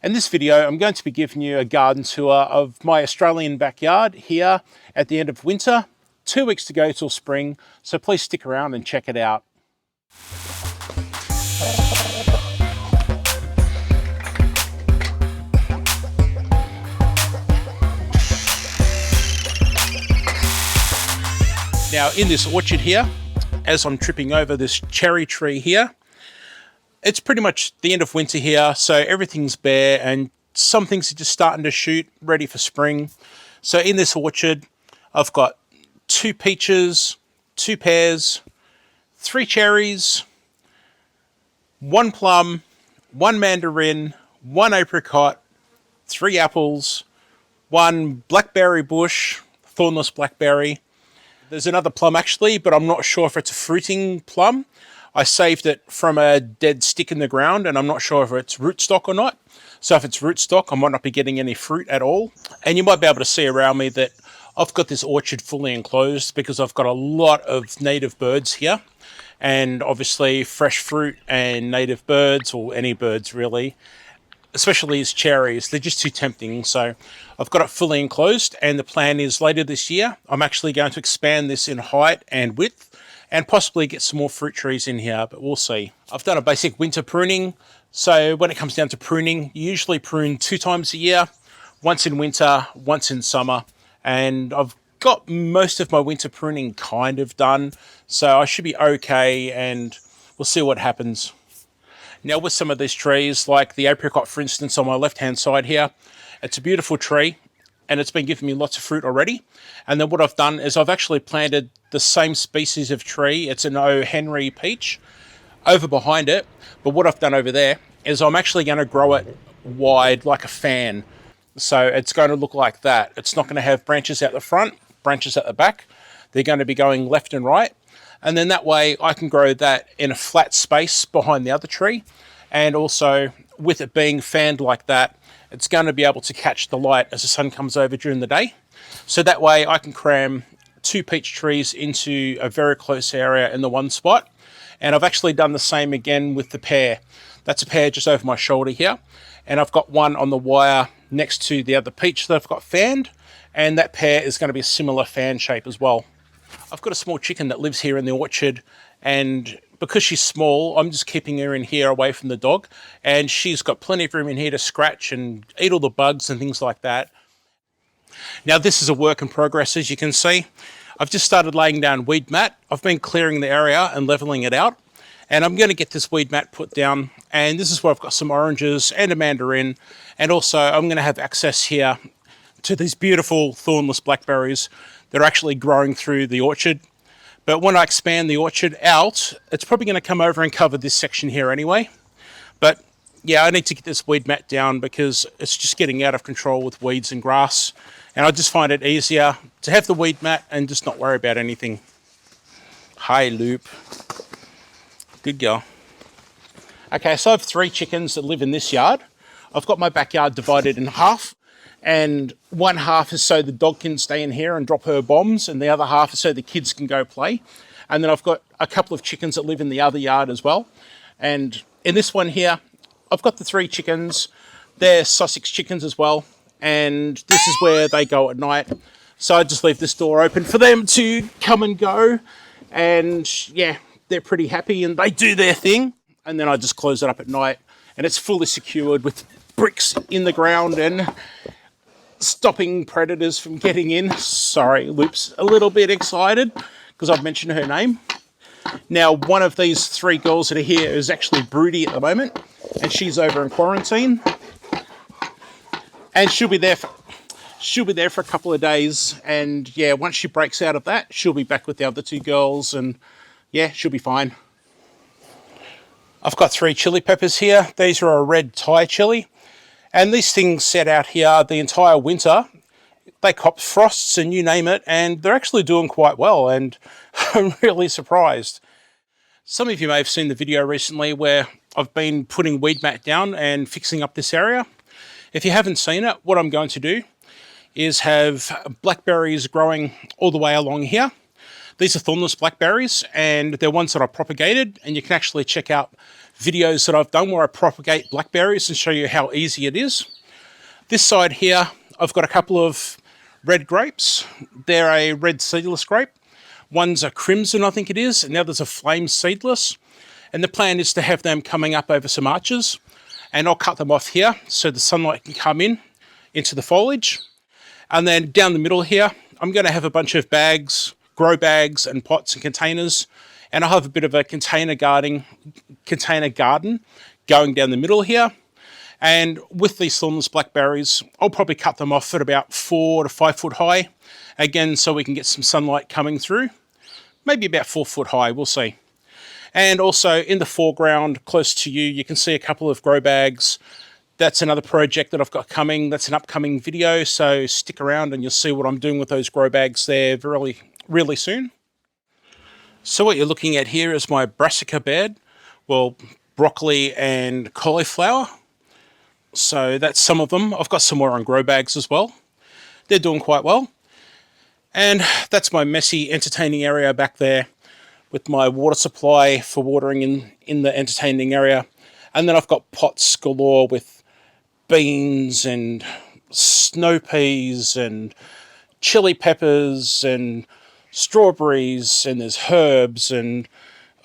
In this video, I'm going to be giving you a garden tour of my Australian backyard here at the end of winter. 2 weeks to go till spring, so please stick around and check it out. Now in this orchard here, as I'm tripping over this cherry tree here, it's pretty much the end of winter here, so everything's bare and some things are just starting to shoot, ready for spring. So in this orchard, I've got 2 peaches, 2 pears, 3 cherries, 1 plum, 1 mandarin, 1 apricot, 3 apples, 1 blackberry bush, thornless blackberry. There's another plum actually, but I'm not sure if it's a fruiting plum. I saved it from a dead stick in the ground and I'm not sure if it's rootstock or not. So if it's rootstock, I might not be getting any fruit at all. And you might be able to see around me that I've got this orchard fully enclosed because I've got a lot of native birds here. And obviously fresh fruit and native birds, or any birds really, especially these cherries, they're just too tempting. So I've got it fully enclosed, and the plan is later this year, I'm actually going to expand this in height and width and possibly get some more fruit trees in here, but we'll see. I've done a basic winter pruning. So when it comes down to pruning, you usually prune 2 times a year, once in winter, once in summer. And I've got most of my winter pruning kind of done, so I should be okay, and we'll see what happens. Now with some of these trees, like the apricot for instance on my left hand side here, it's a beautiful tree and it's been giving me lots of fruit already. And then what I've done is I've actually planted the same species of tree, it's an O. Henry peach, over behind it. But what I've done over there is I'm actually going to grow it wide like a fan. So it's going to look like that. It's not going to have branches out the front, branches at the back. They're going to be going left and right. And then that way I can grow that in a flat space behind the other tree. And also with it being fanned like that, it's going to be able to catch the light as the sun comes over during the day. So that way I can cram 2 peach trees into a very close area in the one spot. And I've actually done the same again with the pear. That's a pear just over my shoulder here. And I've got one on the wire next to the other peach that I've got fanned. And that pear is going to be a similar fan shape as well. I've got a small chicken that lives here in the orchard, and because she's small, I'm just keeping her in here away from the dog, and she's got plenty of room in here to scratch and eat all the bugs and things like that. Now this is a work in progress, as you can see. I've just started laying down weed mat. I've been clearing the area and leveling it out, and I'm going to get this weed mat put down, and this is where I've got some oranges and a mandarin, and also I'm going to have access here to these beautiful thornless blackberries that are actually growing through the orchard. But when I expand the orchard out, it's probably going to come over and cover this section here anyway. But yeah, I need to get this weed mat down because it's just getting out of control with weeds and grass. And I just find it easier to have the weed mat and just not worry about anything. Hi, Loop. Good girl. Okay, so I have 3 chickens that live in this yard. I've got my backyard divided in half. And one half is so the dog can stay in here and drop her bombs, and the other half is so the kids can go play. And then I've got a couple of chickens that live in the other yard as well. And in this one here, I've got the 3 chickens. They're Sussex chickens as well. And this is where they go at night. So I just leave this door open for them to come and go. And yeah, they're pretty happy and they do their thing. And then I just close it up at night. And it's fully secured with bricks in the ground and stopping predators from getting in. Sorry, Loop's a little bit excited because I've mentioned her name. Now, one of these 3 girls that are here is actually broody at the moment, and she's over in quarantine. And she'll be there for a couple of days, and yeah, once she breaks out of that, she'll be back with the other 2 girls, and yeah, she'll be fine. I've got 3 chili peppers here. These are a red Thai chili. And these things set out here the entire winter. They cop frosts and you name it, and they're actually doing quite well, and I'm really surprised. Some of you may have seen the video recently where I've been putting weed mat down and fixing up this area. If you haven't seen it, what I'm going to do is have blackberries growing all the way along here. These are thornless blackberries, and they're ones that I propagated, and you can actually check out videos that I've done where I propagate blackberries and show you how easy it is. This side here, I've got a couple of red grapes. They're a red seedless grape. One's a crimson, I think it is, and the other's a flame seedless. And the plan is to have them coming up over some arches, and I'll cut them off here so the sunlight can come in into the foliage. And then down the middle here, I'm going to have a bunch of bags, grow bags and pots and containers, and I'll have a bit of a container garden going down the middle here. And with these thornless blackberries, I'll probably cut them off at about 4 to 5 foot high, again so we can get some sunlight coming through. Maybe about 4 foot high, we'll see. And also in the foreground, close to you, you can see a couple of grow bags. That's another project that I've got coming. That's an upcoming video, so stick around and you'll see what I'm doing with those grow bags there really soon. So what you're looking at here is my brassica bed, well, broccoli and cauliflower. So that's some of them. I've got some more on grow bags as well. They're doing quite well. And that's my messy entertaining area back there, with my water supply for watering in the entertaining area. And then I've got pots galore with beans and snow peas and chili peppers and strawberries, and there's herbs and,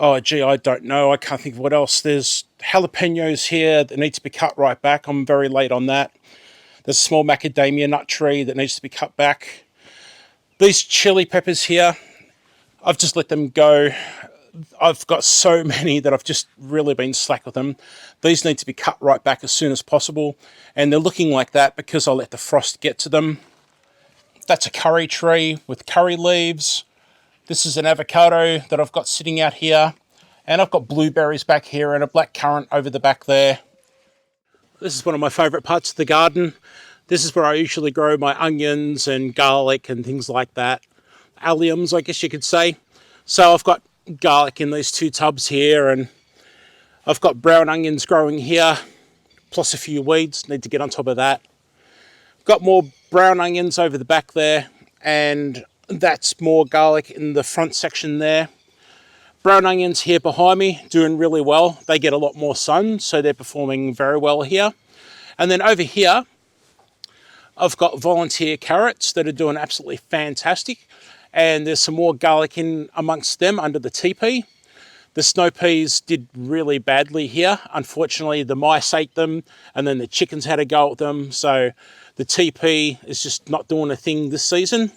oh gee, I don't know, I can't think of what else. There's jalapenos here that need to be cut right back. I'm very late on that. There's a small macadamia nut tree that needs to be cut back. These chili peppers here, I've just let them go. I've got so many that I've just really been slack with them. These need to be cut right back as soon as possible. And they're looking like that because I let the frost get to them. That's a curry tree with curry leaves. This is an avocado that I've got sitting out here. And I've got blueberries back here and a black currant over the back there. This is one of my favourite parts of the garden. This is where I usually grow my onions and garlic and things like that. Alliums, I guess you could say. So I've got garlic in these 2 tubs here, and I've got brown onions growing here, plus a few weeds. Need to get on top of that. Got more brown onions over the back there, and that's more garlic in the front section there. Brown onions here behind me, doing really well. They get a lot more sun, so they're performing very well here. And then over here, I've got volunteer carrots that are doing absolutely fantastic. And there's some more garlic in amongst them under the teepee. The snow peas did really badly here. Unfortunately, the mice ate them, and then the chickens had a go at them. So the teepee is just not doing a thing this season.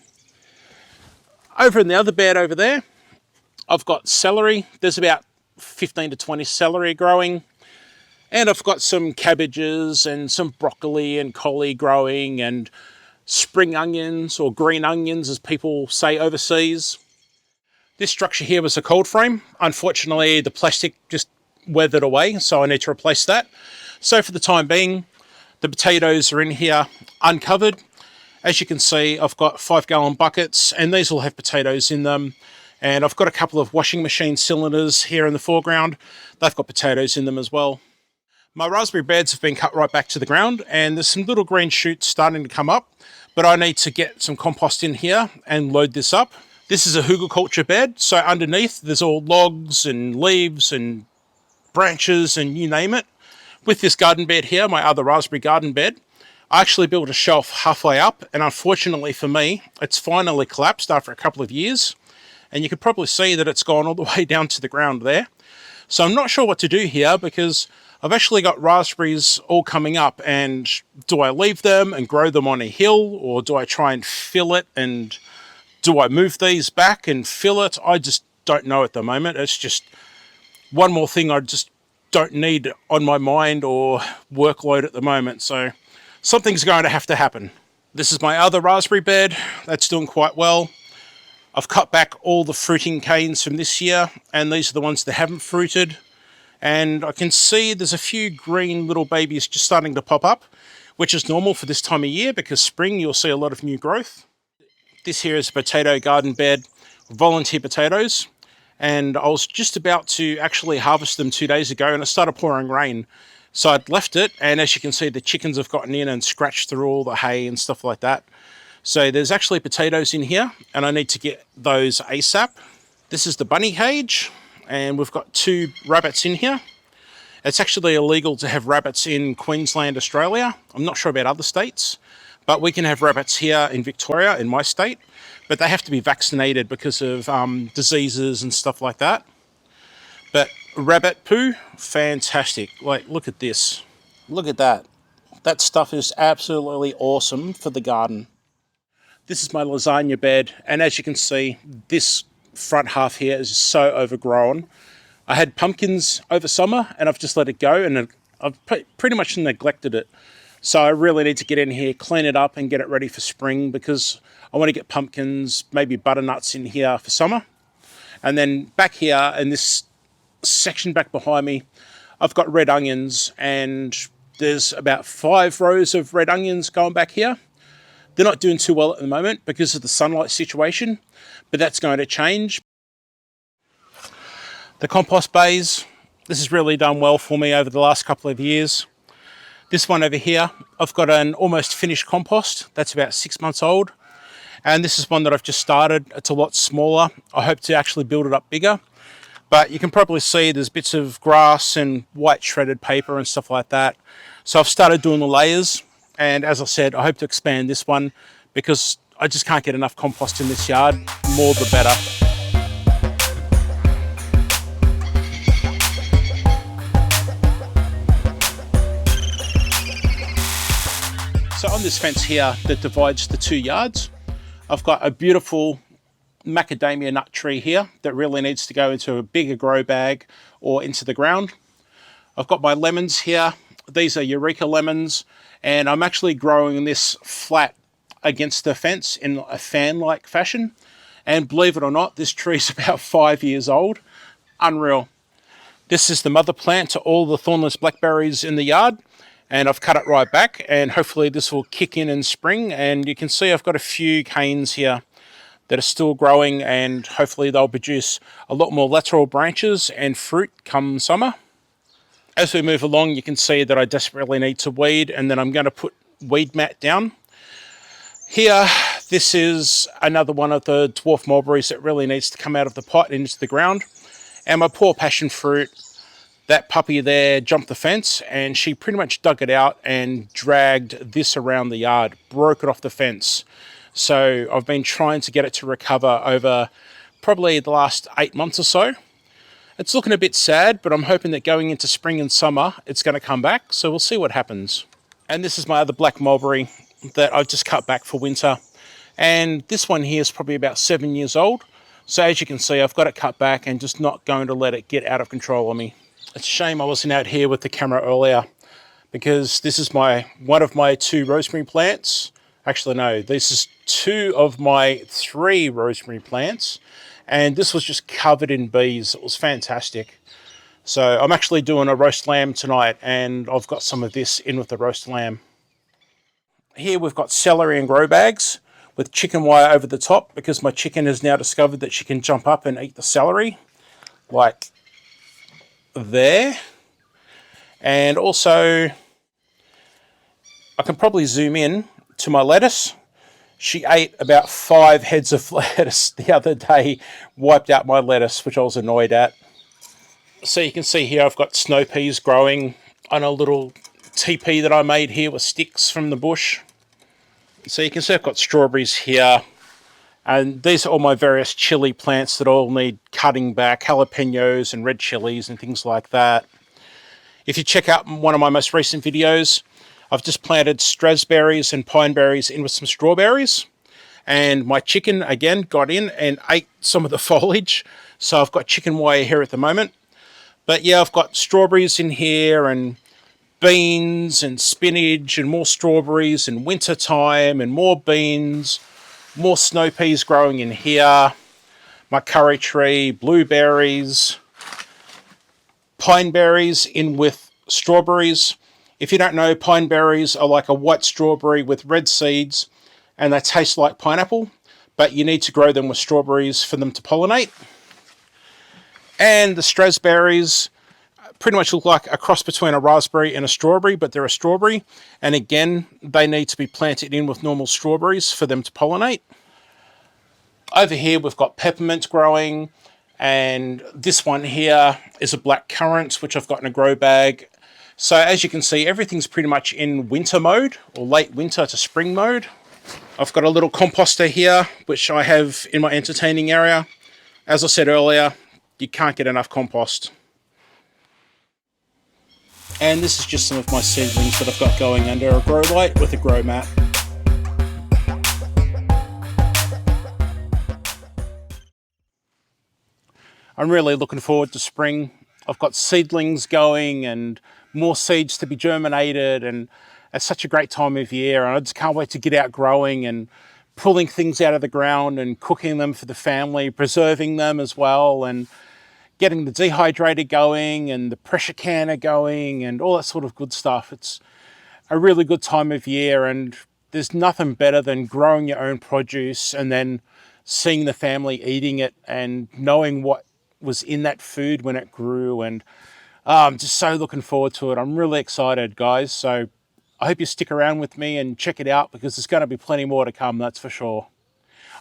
Over in the other bed over there, I've got celery. There's about 15 to 20 celery growing. And I've got some cabbages and some broccoli and collie growing, and spring onions, or green onions as people say overseas. This structure here was a cold frame. Unfortunately, the plastic just weathered away, so I need to replace that. So for the time being, the potatoes are in here uncovered. As you can see, I've got 5-gallon buckets, and these will have potatoes in them. And I've got a couple of washing machine cylinders here in the foreground. They've got potatoes in them as well. My raspberry beds have been cut right back to the ground, and there's some little green shoots starting to come up, but I need to get some compost in here and load this up. This is a hugelkultur bed, so underneath there's all logs and leaves and branches and you name it. With this garden bed here, my other raspberry garden bed, I actually built a shelf halfway up, and unfortunately for me, it's finally collapsed after a couple of years, and you could probably see that it's gone all the way down to the ground there. So I'm not sure what to do here, because I've actually got raspberries all coming up, and do I leave them and grow them on a hill, or do I try and fill it, and do I move these back and fill it? I just don't know at the moment. It's just one more thing I just don't need on my mind or workload at the moment, so something's going to have to happen. This is my other raspberry bed. That's doing quite well. I've cut back all the fruiting canes from this year, and these are the ones that haven't fruited. And I can see there's a few green little babies just starting to pop up, which is normal for this time of year, because spring you'll see a lot of new growth. This here is a potato garden bed, volunteer potatoes, and I was just about to actually harvest them 2 days ago, and it started pouring rain. So I'd left it, and as you can see, the chickens have gotten in and scratched through all the hay and stuff like that. So there's actually potatoes in here, and I need to get those ASAP. This is the bunny cage, and we've got 2 rabbits in here. It's actually illegal to have rabbits in Queensland, Australia. I'm not sure about other states, but we can have rabbits here in Victoria, in my state, but they have to be vaccinated because of diseases and stuff like that. But rabbit poo, fantastic. Like, look at this. Look at that. That stuff is absolutely awesome for the garden. This is my lasagna bed, and as you can see, this front half here is so overgrown. I had pumpkins over summer, and I've just let it go, and I've pretty much neglected it. So I really need to get in here, clean it up, and get it ready for spring, because I want to get pumpkins, maybe butternuts in here for summer. And then back here, in this section back behind me, I've got red onions, and there's about 5 rows of red onions going back here. They're not doing too well at the moment because of the sunlight situation, but that's going to change. The compost bays, this has really done well for me over the last couple of years. This one over here, I've got an almost finished compost that's about 6 months old. And this is one that I've just started. It's a lot smaller. I hope to actually build it up bigger. But you can probably see there's bits of grass and white shredded paper and stuff like that. So I've started doing the layers. And as I said, I hope to expand this one because I just can't get enough compost in this yard. More the better. So on this fence here that divides the 2 yards, I've got a beautiful macadamia nut tree here that really needs to go into a bigger grow bag or into the ground. I've got my lemons here. These are Eureka lemons, and I'm actually growing this flat against the fence in a fan-like fashion. And believe it or not, this tree's about 5 years old. Unreal. This is the mother plant to all the thornless blackberries in the yard, and I've cut it right back, and hopefully this will kick in spring. And you can see I've got a few canes here that are still growing, and hopefully they'll produce a lot more lateral branches and fruit come summer. As we move along, you can see that I desperately need to weed, and then I'm going to put weed mat down. Here, this is another one of the dwarf mulberries that really needs to come out of the pot and into the ground. And my poor passion fruit, that puppy there jumped the fence, and she pretty much dug it out and dragged this around the yard, broke it off the fence. So I've been trying to get it to recover over probably the last 8 months or so. It's looking a bit sad, but I'm hoping that going into spring and summer, it's going to come back. So we'll see what happens. And this is my other black mulberry that I've just cut back for winter. And this one here is probably about 7 years old. So as you can see, I've got it cut back and just not going to let it get out of control on me. It's a shame I wasn't out here with the camera earlier, because this is one of my 2 rosemary plants. Actually, no, this is 2 of my 3 rosemary plants, and this was just covered in bees. It was fantastic. So I'm actually doing a roast lamb tonight, and I've got some of this in with the roast lamb. Here we've got celery and grow bags with chicken wire over the top, because my chicken has now discovered that she can jump up and eat the celery, like there. And also, I can probably zoom in to my lettuce. She ate about 5 heads of lettuce the other day, wiped out my lettuce, which I was annoyed at. So you can see here I've got snow peas growing on a little teepee that I made here with sticks from the bush. So you can see I've got strawberries here, and these are all my various chili plants that all need cutting back, jalapenos and red chilies and things like that. If you check out one of my most recent videos, I've just planted strasberries and pineberries in with some strawberries, and my chicken again got in and ate some of the foliage, so I've got chicken wire here at the moment. But yeah, I've got strawberries in here, and beans and spinach and more strawberries in winter time, and more beans, more snow peas growing in here, my curry tree, blueberries, pine berries in with strawberries. If you don't know, pine berries are like a white strawberry with red seeds, and they taste like pineapple, but you need to grow them with strawberries for them to pollinate. And the strasberries, pretty much look like a cross between a raspberry and a strawberry, but they're a strawberry. And again, they need to be planted in with normal strawberries for them to pollinate. Over here, we've got peppermint growing, and this one here is a black currant, which I've got in a grow bag. So as you can see, everything's pretty much in winter mode, or late winter to spring mode. I've got a little composter here, which I have in my entertaining area. As I said earlier, you can't get enough compost. And this is just some of my seedlings that I've got going under a grow light with a grow mat. I'm really looking forward to spring. I've got seedlings going and more seeds to be germinated, and it's such a great time of year, and I just can't wait to get out growing and pulling things out of the ground and cooking them for the family, preserving them as well, and getting the dehydrator going and the pressure canner going and all that sort of good stuff. It's a really good time of year, and there's nothing better than growing your own produce and then seeing the family eating it and knowing what was in that food when it grew. And I'm just so looking forward to it. I'm really excited, guys. So I hope you stick around with me and check it out, because there's going to be plenty more to come, that's for sure.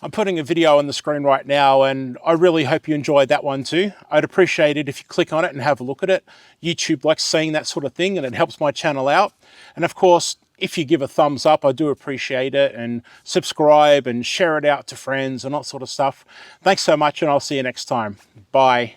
I'm putting a video on the screen right now, and I really hope you enjoyed that one too. I'd appreciate it if you click on it and have a look at it. YouTube likes seeing that sort of thing, and it helps my channel out. And of course, if you give a thumbs up, I do appreciate it, and subscribe and share it out to friends and that sort of stuff. Thanks so much, and I'll see you next time. Bye.